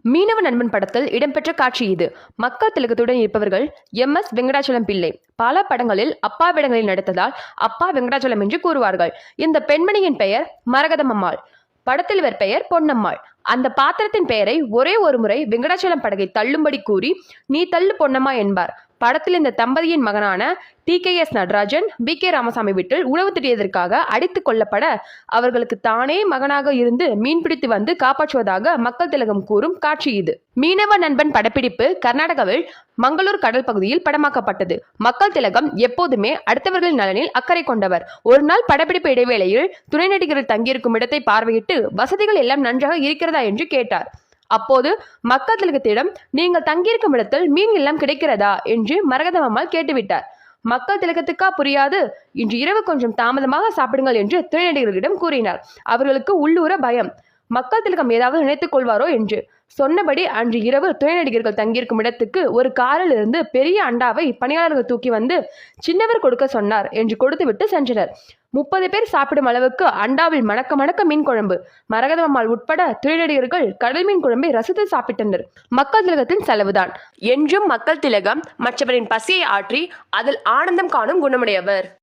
மீனவ நண்பன் படத்தில் இடம்பெற்ற காட்சி இது. மக்கள் திலகத்துடன் இருப்பவர்கள் எம்.எஸ். வெங்கடாச்சலம் பிள்ளை. பல படங்களில் அப்பா வேடங்களில் நடித்ததால் அப்பா வெங்கடாச்சலம் என்று கூறுவார்கள். இந்த பெண்மணியின் பெயர் மரகதம் அம்மாள். படத்தில் இவர் பெயர் பொன்னம்மாள். அந்த பாத்திரத்தின் பெயரை ஒரே ஒரு முறை வெங்கடாச்சலம் படகை தள்ளும்படி கூறி, நீ தள்ளு பொன்னம்மா என்பார். படத்தில் இந்த தம்பதியின் மகனான டி.கே.எஸ். நடராஜன் பி.கே. ராமசாமி வீட்டில் உணவு திட்டியதற்காக அடித்துக் கொல்லப்பட, அவர்களுக்கு தானே மகனாக இருந்து மீன்பிடித்து வந்து காப்பாற்றுவதாக மக்கள் திலகம் கூறும் காட்சி இது. மீனவ நண்பன் படப்பிடிப்பு கர்நாடகாவில் மங்களூர் கடல் பகுதியில் படமாக்கப்பட்டது. மக்கள் திலகம் எப்போதுமே அடுத்தவர்களின் நலனில் அக்கறை கொண்டவர். ஒரு நாள் படப்பிடிப்பு இடைவேளையில் துணை நடிகர்கள் தங்கியிருக்கும் இடத்தை பார்வையிட்டு வசதிகள் எல்லாம் நன்றாக இருக்கிறதா என்று கேட்டார். அப்போது மக்கள் திலகத்திடம், நீங்கள் தங்கியிருக்கும் இடத்தில் மீன் எல்லாம் கிடைக்கிறதா என்று மரகதம் அம்மாள் கேட்டுவிட்டார். மக்கள் திலகத்துக்கா புரியாது, இன்று இரவு கொஞ்சம் தாமதமாக சாப்பிடுங்கள் என்று துணை நடிகர்களிடம் கூறினார். அவர்களுக்கு உள்ளூர பயம், மக்கள் திலகம் ஏதாவது நினைத்துக் கொள்வாரோ என்று. சொன்னபடி அன்று இரவு துணை நடிகர்கள் தங்கியிருக்கும் இடத்துக்கு ஒரு காரில் இருந்து பெரிய அண்டாவை பணியாளர்கள் தூக்கி வந்து சின்னவர் கொடுக்க சொன்னார் என்று கொடுத்துவிட்டு சென்றனர். 30 பேர் சாப்பிடும் அளவுக்கு அண்டாவில் மணக்க மணக்க மீன் குழம்பு. மரகதம் அம்மாள் உட்பட துணை நடிகர்கள் கடல் மீன் குழம்பை ரசித்து சாப்பிட்டனர். மக்கள் திலகத்தின் செலவுதான். என்றும் மக்கள் திலகம் மற்றவரின் பசியை ஆற்றி அதில் ஆனந்தம் காணும் குணமுடையவர்.